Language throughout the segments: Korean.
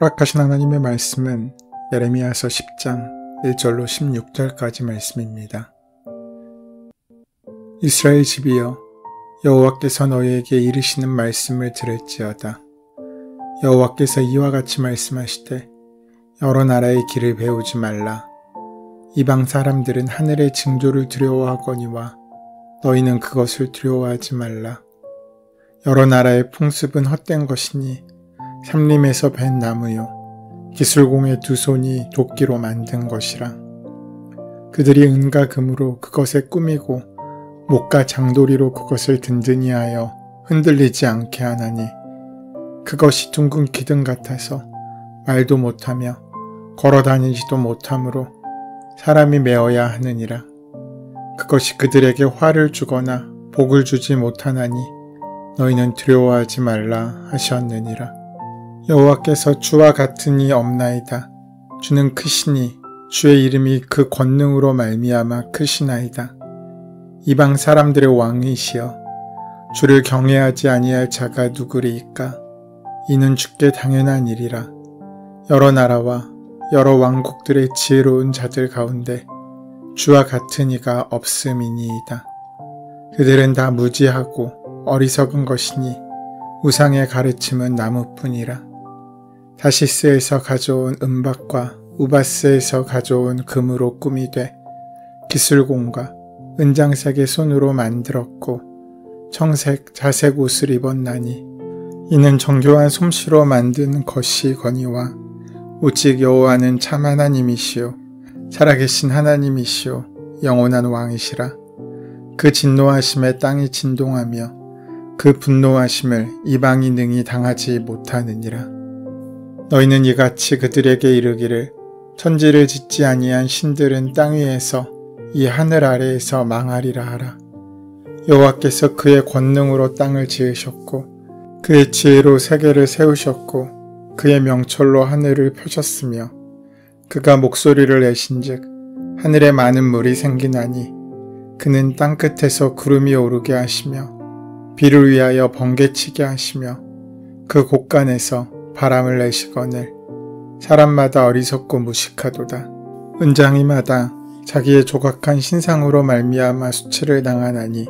허락하신 하나님의 말씀은 예레미야서 10장 1절로 16절까지 말씀입니다. 이스라엘 집이여, 여호와께서 너희에게 이르시는 말씀을 들을지어다. 여호와께서 이와 같이 말씀하시되, 여러 나라의 길을 배우지 말라. 이방 사람들은 하늘의 징조를 두려워하거니와 너희는 그것을 두려워하지 말라. 여러 나라의 풍습은 헛된 것이니 삼림에서 벤 나무요 기술공의 두 손이 도끼로 만든 것이라. 그들이 은과 금으로 그것에 꾸미고 목과 장도리로 그것을 든든히 하여 흔들리지 않게 하나니 그것이 둥근 기둥 같아서 말도 못하며 걸어다니지도 못하므로 사람이 메어야 하느니라. 그것이 그들에게 화를 주거나 복을 주지 못하나니 너희는 두려워하지 말라 하셨느니라. 여호와께서 주와 같은 이 없나이다. 주는 크시니 주의 이름이 그 권능으로 말미암아 크시나이다. 이방 사람들의 왕이시여, 주를 경외하지 아니할 자가 누구리이까? 이는 주께 당연한 일이라. 여러 나라와 여러 왕국들의 지혜로운 자들 가운데 주와 같은 이가 없음이니이다. 그들은 다 무지하고 어리석은 것이니 우상의 가르침은 나무뿐이라. 다시스에서 가져온 은박과 우바스에서 가져온 금으로 꾸미되 기술공과 은장색의 손으로 만들었고 청색, 자색 옷을 입었나니 이는 정교한 솜씨로 만든 것이거니와 오직 여호와는 참 하나님이시요 살아계신 하나님이시요 영원한 왕이시라. 그 진노하심에 땅이 진동하며 그 분노하심을 이방이 능히 당하지 못하느니라. 너희는 이같이 그들에게 이르기를, 천지를 짓지 아니한 신들은 땅 위에서 이 하늘 아래에서 망하리라 하라. 여호와께서 그의 권능으로 땅을 지으셨고 그의 지혜로 세계를 세우셨고 그의 명철로 하늘을 펴셨으며 그가 목소리를 내신즉 하늘에 많은 물이 생기나니 그는 땅끝에서 구름이 오르게 하시며 비를 위하여 번개치게 하시며 그 곳간에서 바람을 내시거늘 사람마다 어리석고 무식하도다. 은장이마다 자기의 조각한 신상으로 말미암아 수치를 당하나니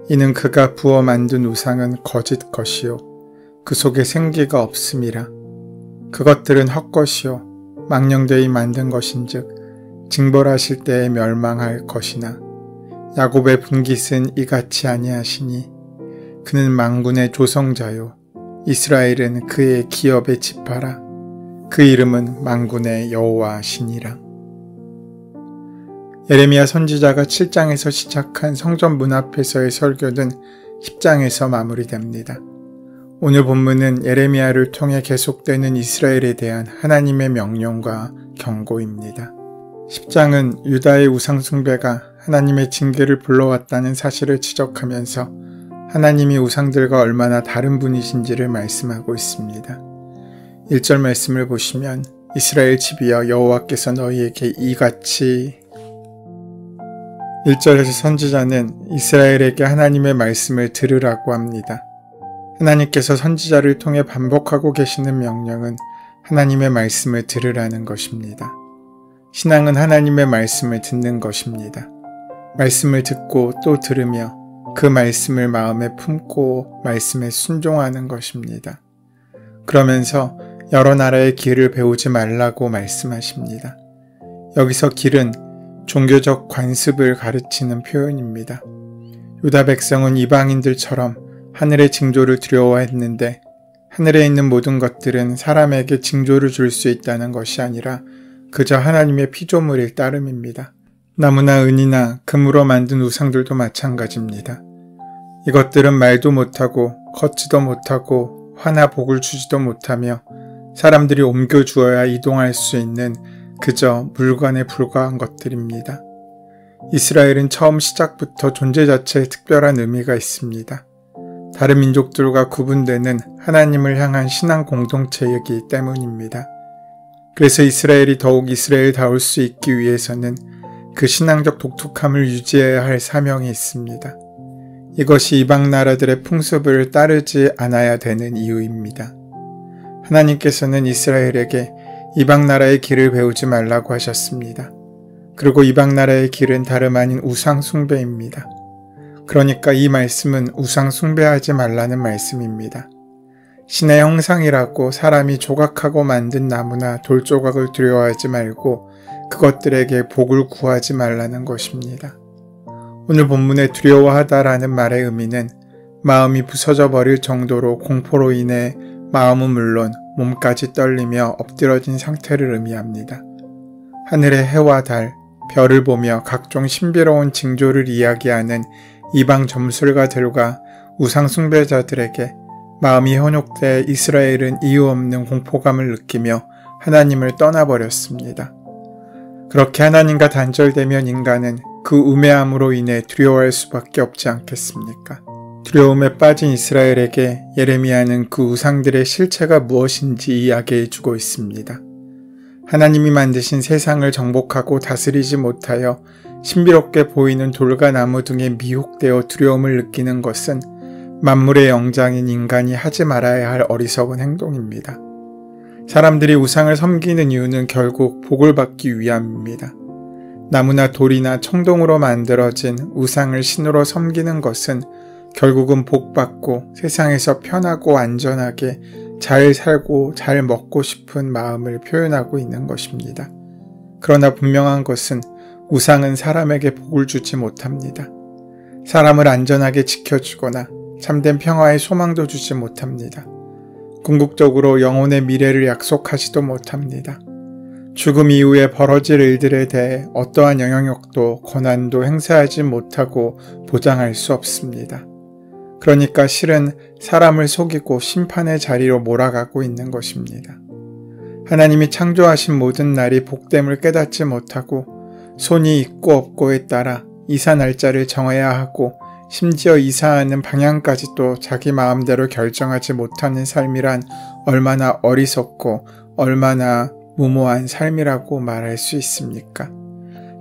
이는 그가 부어 만든 우상은 거짓 것이요 그 속에 생기가 없음이라. 그것들은 헛것이요 망령되이 만든 것인즉 징벌하실 때에 멸망할 것이나 야곱의 분깃은 이같이 아니하시니 그는 만군의 조성자요 이스라엘은 그의 기업의 지파라. 그 이름은 만군의 여호와시니라. 예레미야 선지자가 7장에서 시작한 성전 문 앞에서의 설교는 10장에서 마무리됩니다. 오늘 본문은 예레미야를 통해 계속되는 이스라엘에 대한 하나님의 명령과 경고입니다. 10장은 유다의 우상 숭배가 하나님의 징계를 불러왔다는 사실을 지적하면서 하나님이 우상들과 얼마나 다른 분이신지를 말씀하고 있습니다. 1절 말씀을 보시면 이스라엘 집이여, 여호와께서 너희에게 이같이 1절에서 선지자는 이스라엘에게 하나님의 말씀을 들으라고 합니다. 하나님께서 선지자를 통해 반복하고 계시는 명령은 하나님의 말씀을 들으라는 것입니다. 신앙은 하나님의 말씀을 듣는 것입니다. 말씀을 듣고 또 들으며 그 말씀을 마음에 품고 말씀에 순종하는 것입니다. 그러면서 여러 나라의 길을 배우지 말라고 말씀하십니다. 여기서 길은 종교적 관습을 가르치는 표현입니다. 유다 백성은 이방인들처럼 하늘의 징조를 두려워했는데 하늘에 있는 모든 것들은 사람에게 징조를 줄 수 있다는 것이 아니라 그저 하나님의 피조물일 따름입니다. 나무나 은이나 금으로 만든 우상들도 마찬가지입니다. 이것들은 말도 못하고 걷지도 못하고 화나 복을 주지도 못하며 사람들이 옮겨주어야 이동할 수 있는 그저 물건에 불과한 것들입니다. 이스라엘은 처음 시작부터 존재 자체에 특별한 의미가 있습니다. 다른 민족들과 구분되는 하나님을 향한 신앙 공동체이기 때문입니다. 그래서 이스라엘이 더욱 이스라엘다울 수 있기 위해서는 그 신앙적 독특함을 유지해야 할 사명이 있습니다. 이것이 이방 나라들의 풍습을 따르지 않아야 되는 이유입니다. 하나님께서는 이스라엘에게 이방 나라의 길을 배우지 말라고 하셨습니다. 그리고 이방 나라의 길은 다름 아닌 우상 숭배입니다. 그러니까 이 말씀은 우상 숭배하지 말라는 말씀입니다. 신의 형상이라고 사람이 조각하고 만든 나무나 돌조각을 두려워하지 말고 그것들에게 복을 구하지 말라는 것입니다. 오늘 본문의 두려워하다라는 말의 의미는 마음이 부서져 버릴 정도로 공포로 인해 마음은 물론 몸까지 떨리며 엎드러진 상태를 의미합니다. 하늘의 해와 달, 별을 보며 각종 신비로운 징조를 이야기하는 이방 점술가들과 우상 숭배자들에게 마음이 현혹돼 이스라엘은 이유 없는 공포감을 느끼며 하나님을 떠나버렸습니다. 그렇게 하나님과 단절되면 인간은 그 우매함으로 인해 두려워할 수밖에 없지 않겠습니까? 두려움에 빠진 이스라엘에게 예레미야는 그 우상들의 실체가 무엇인지 이야기해주고 있습니다. 하나님이 만드신 세상을 정복하고 다스리지 못하여 신비롭게 보이는 돌과 나무 등에 미혹되어 두려움을 느끼는 것은 만물의 영장인 인간이 하지 말아야 할 어리석은 행동입니다. 사람들이 우상을 섬기는 이유는 결국 복을 받기 위함입니다. 나무나 돌이나 청동으로 만들어진 우상을 신으로 섬기는 것은 결국은 복받고 세상에서 편하고 안전하게 잘 살고 잘 먹고 싶은 마음을 표현하고 있는 것입니다. 그러나 분명한 것은 우상은 사람에게 복을 주지 못합니다. 사람을 안전하게 지켜주거나 참된 평화의 소망도 주지 못합니다. 궁극적으로 영혼의 미래를 약속하지도 못합니다. 죽음 이후에 벌어질 일들에 대해 어떠한 영향력도 권한도 행사하지 못하고 보장할 수 없습니다. 그러니까 실은 사람을 속이고 심판의 자리로 몰아가고 있는 것입니다. 하나님이 창조하신 모든 날이 복됨을 깨닫지 못하고 손이 있고 없고에 따라 이사 날짜를 정해야 하고 심지어 이사하는 방향까지도 자기 마음대로 결정하지 못하는 삶이란 얼마나 어리석고 얼마나 무모한 삶이라고 말할 수 있습니까?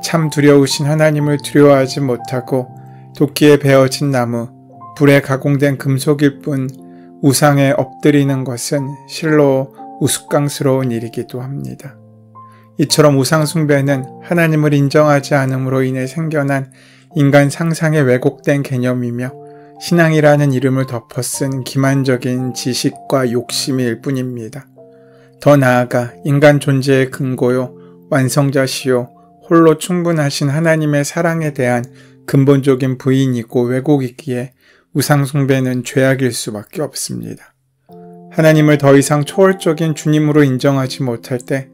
참 두려우신 하나님을 두려워하지 못하고 도끼에 베어진 나무, 불에 가공된 금속일 뿐 우상에 엎드리는 것은 실로 우스꽝스러운 일이기도 합니다. 이처럼 우상 숭배는 하나님을 인정하지 않음으로 인해 생겨난 인간 상상의 왜곡된 개념이며 신앙이라는 이름을 덮어쓴 기만적인 지식과 욕심일 뿐입니다. 더 나아가 인간 존재의 근거요, 완성자시요, 홀로 충분하신 하나님의 사랑에 대한 근본적인 부인이고 왜곡이기에 우상 숭배는 죄악일 수밖에 없습니다. 하나님을 더 이상 초월적인 주님으로 인정하지 못할 때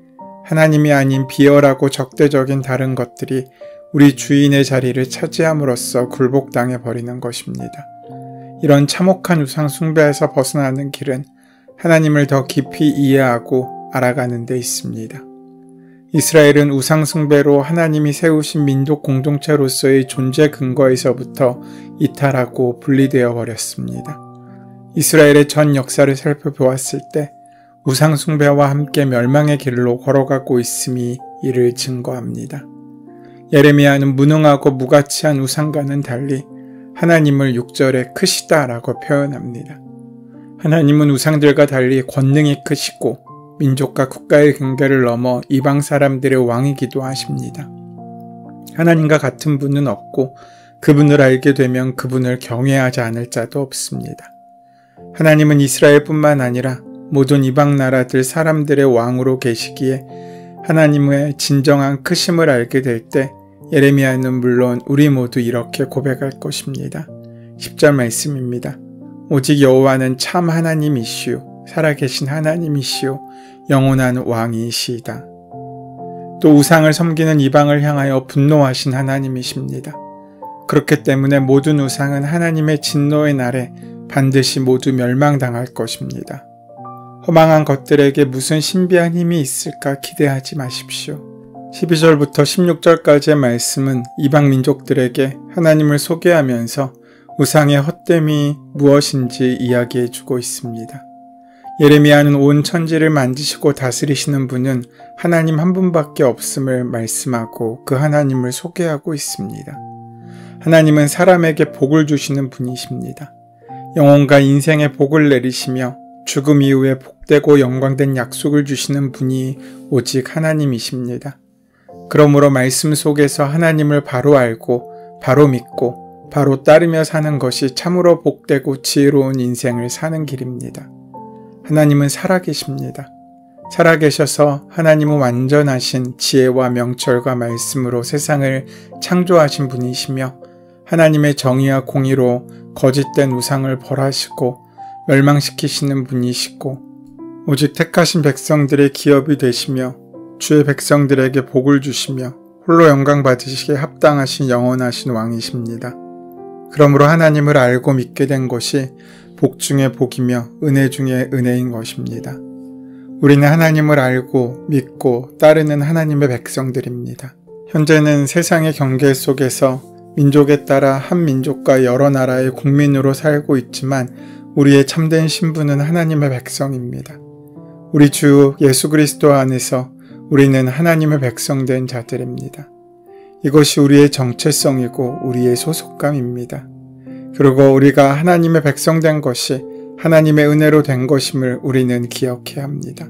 하나님이 아닌 비열하고 적대적인 다른 것들이 우리 주인의 자리를 차지함으로써 굴복당해 버리는 것입니다. 이런 참혹한 우상 숭배에서 벗어나는 길은 하나님을 더 깊이 이해하고 알아가는 데 있습니다. 이스라엘은 우상 숭배로 하나님이 세우신 민족 공동체로서의 존재 근거에서부터 이탈하고 분리되어 버렸습니다. 이스라엘의 전 역사를 살펴보았을 때 우상 숭배와 함께 멸망의 길로 걸어가고 있음이 이를 증거합니다. 예레미야는 무능하고 무가치한 우상과는 달리 하나님을 6절에 크시다라고 표현합니다. 하나님은 우상들과 달리 권능이 크시고 민족과 국가의 경계를 넘어 이방 사람들의 왕이기도 하십니다. 하나님과 같은 분은 없고 그분을 알게 되면 그분을 경외하지 않을 자도 없습니다. 하나님은 이스라엘뿐만 아니라 모든 이방 나라들 사람들의 왕으로 계시기에 하나님의 진정한 크심을 알게 될 때 예레미야는 물론 우리 모두 이렇게 고백할 것입니다. 10절 말씀입니다. 오직 여호와는 참 하나님이시오 살아계신 하나님이시오 영원한 왕이시이다. 또 우상을 섬기는 이방을 향하여 분노하신 하나님이십니다. 그렇기 때문에 모든 우상은 하나님의 진노의 날에 반드시 모두 멸망당할 것입니다. 허망한 것들에게 무슨 신비한 힘이 있을까 기대하지 마십시오. 12절부터 16절까지의 말씀은 이방 민족들에게 하나님을 소개하면서 우상의 헛됨이 무엇인지 이야기해주고 있습니다. 예레미야는 온 천지를 만지시고 다스리시는 분은 하나님 한 분밖에 없음을 말씀하고 그 하나님을 소개하고 있습니다. 하나님은 사람에게 복을 주시는 분이십니다. 영혼과 인생의 복을 내리시며 죽음 이후에 복되고 영광된 약속을 주시는 분이 오직 하나님이십니다. 그러므로 말씀 속에서 하나님을 바로 알고 바로 믿고 바로 따르며 사는 것이 참으로 복되고 지혜로운 인생을 사는 길입니다. 하나님은 살아계십니다. 살아계셔서 하나님은 완전하신 지혜와 명철과 말씀으로 세상을 창조하신 분이시며 하나님의 정의와 공의로 거짓된 우상을 벌하시고 멸망시키시는 분이시고 오직 택하신 백성들의 기업이 되시며 주의 백성들에게 복을 주시며 홀로 영광 받으시기에 합당하신 영원하신 왕이십니다. 그러므로 하나님을 알고 믿게 된 것이 복 중에 복이며 은혜 중에 은혜인 것입니다. 우리는 하나님을 알고 믿고 따르는 하나님의 백성들입니다. 현재는 세상의 경계 속에서 민족에 따라 한 민족과 여러 나라의 국민으로 살고 있지만 우리의 참된 신분은 하나님의 백성입니다. 우리 주 예수 그리스도 안에서 우리는 하나님의 백성된 자들입니다. 이것이 우리의 정체성이고 우리의 소속감입니다. 그리고 우리가 하나님의 백성된 것이 하나님의 은혜로 된 것임을 우리는 기억해야 합니다.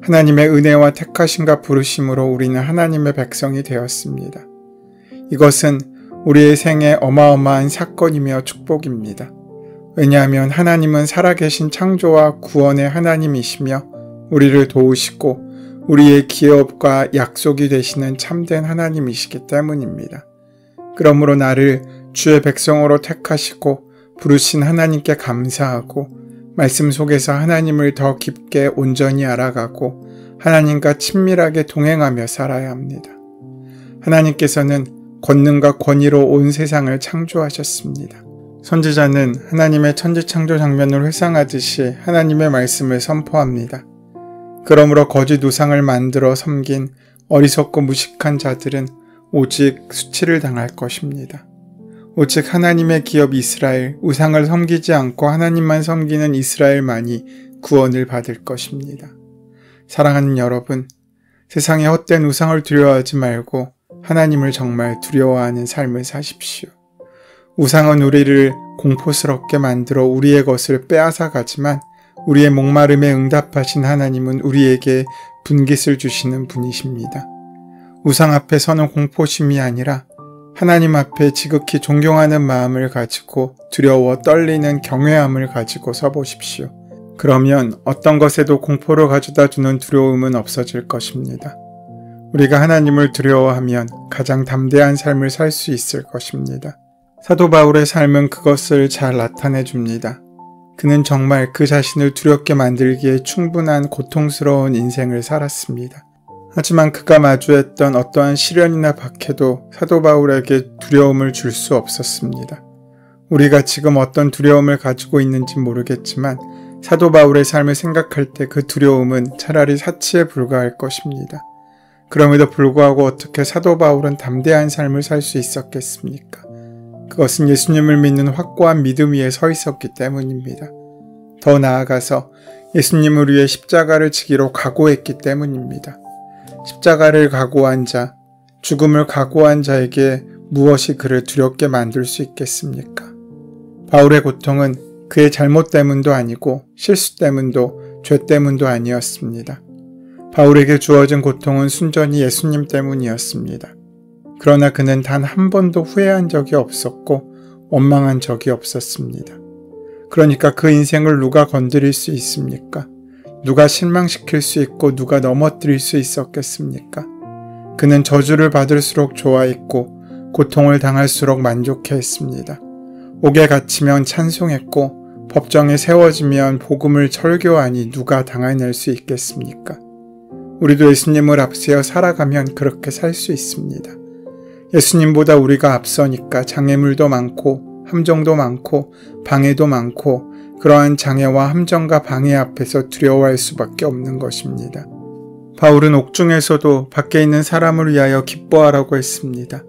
하나님의 은혜와 택하심과 부르심으로 우리는 하나님의 백성이 되었습니다. 이것은 우리의 생에 어마어마한 사건이며 축복입니다. 왜냐하면 하나님은 살아계신 창조와 구원의 하나님이시며 우리를 도우시고 우리의 기업과 약속이 되시는 참된 하나님이시기 때문입니다. 그러므로 나를 주의 백성으로 택하시고 부르신 하나님께 감사하고 말씀 속에서 하나님을 더 깊게 온전히 알아가고 하나님과 친밀하게 동행하며 살아야 합니다. 하나님께서는 권능과 권위로 온 세상을 창조하셨습니다. 선지자는 하나님의 천지창조 장면을 회상하듯이 하나님의 말씀을 선포합니다. 그러므로 거짓 우상을 만들어 섬긴 어리석고 무식한 자들은 오직 수치를 당할 것입니다. 오직 하나님의 기업 이스라엘, 우상을 섬기지 않고 하나님만 섬기는 이스라엘만이 구원을 받을 것입니다. 사랑하는 여러분, 세상의 헛된 우상을 두려워하지 말고 하나님을 정말 두려워하는 삶을 사십시오. 우상은 우리를 공포스럽게 만들어 우리의 것을 빼앗아 가지만 우리의 목마름에 응답하신 하나님은 우리에게 분깃을 주시는 분이십니다. 우상 앞에 서는 공포심이 아니라 하나님 앞에 지극히 존경하는 마음을 가지고 두려워 떨리는 경외함을 가지고 서보십시오. 그러면 어떤 것에도 공포를 가져다 주는 두려움은 없어질 것입니다. 우리가 하나님을 두려워하면 가장 담대한 삶을 살 수 있을 것입니다. 사도 바울의 삶은 그것을 잘 나타내 줍니다. 그는 정말 그 자신을 두렵게 만들기에 충분한 고통스러운 인생을 살았습니다. 하지만 그가 마주했던 어떠한 시련이나 박해도 사도 바울에게 두려움을 줄 수 없었습니다. 우리가 지금 어떤 두려움을 가지고 있는지 모르겠지만 사도 바울의 삶을 생각할 때 그 두려움은 차라리 사치에 불과할 것입니다. 그럼에도 불구하고 어떻게 사도 바울은 담대한 삶을 살 수 있었겠습니까? 그것은 예수님을 믿는 확고한 믿음 위에 서 있었기 때문입니다. 더 나아가서 예수님을 위해 십자가를 지기로 각오했기 때문입니다. 십자가를 각오한 자, 죽음을 각오한 자에게 무엇이 그를 두렵게 만들 수 있겠습니까? 바울의 고통은 그의 잘못 때문도 아니고 실수 때문도 죄 때문도 아니었습니다. 바울에게 주어진 고통은 순전히 예수님 때문이었습니다. 그러나 그는 단 한 번도 후회한 적이 없었고 원망한 적이 없었습니다. 그러니까 그 인생을 누가 건드릴 수 있습니까? 누가 실망시킬 수 있고 누가 넘어뜨릴 수 있었겠습니까? 그는 저주를 받을수록 좋아했고 고통을 당할수록 만족해했습니다. 옥에 갇히면 찬송했고 법정에 세워지면 복음을 설교하니 누가 당해낼 수 있겠습니까? 우리도 예수님을 앞세워 살아가면 그렇게 살 수 있습니다. 예수님보다 우리가 앞서니까 장애물도 많고 함정도 많고 방해도 많고 그러한 장애와 함정과 방해 앞에서 두려워할 수밖에 없는 것입니다. 바울은 옥중에서도 밖에 있는 사람을 위하여 기뻐하라고 했습니다.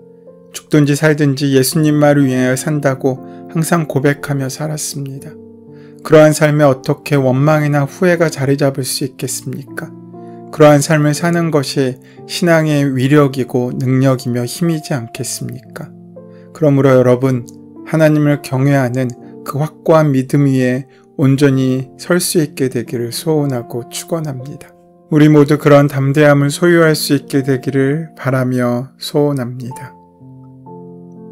죽든지 살든지 예수님만을 위하여 산다고 항상 고백하며 살았습니다. 그러한 삶에 어떻게 원망이나 후회가 자리 잡을 수 있겠습니까? 그러한 삶을 사는 것이 신앙의 위력이고 능력이며 힘이지 않겠습니까? 그러므로 여러분, 하나님을 경외하는 그 확고한 믿음 위에 온전히 설 수 있게 되기를 소원하고 축원합니다. 우리 모두 그런 담대함을 소유할 수 있게 되기를 바라며 소원합니다.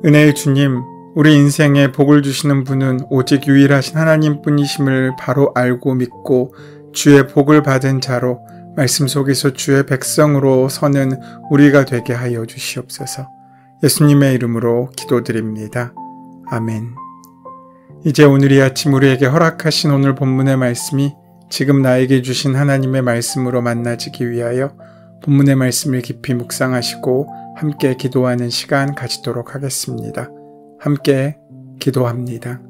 은혜의 주님, 우리 인생에 복을 주시는 분은 오직 유일하신 하나님뿐이심을 바로 알고 믿고 주의 복을 받은 자로 말씀 속에서 주의 백성으로 서는 우리가 되게 하여 주시옵소서. 예수님의 이름으로 기도드립니다. 아멘. 이제 오늘 이 아침 우리에게 허락하신 오늘 본문의 말씀이 지금 나에게 주신 하나님의 말씀으로 만나지기 위하여 본문의 말씀을 깊이 묵상하시고 함께 기도하는 시간 가지도록 하겠습니다. 함께 기도합니다.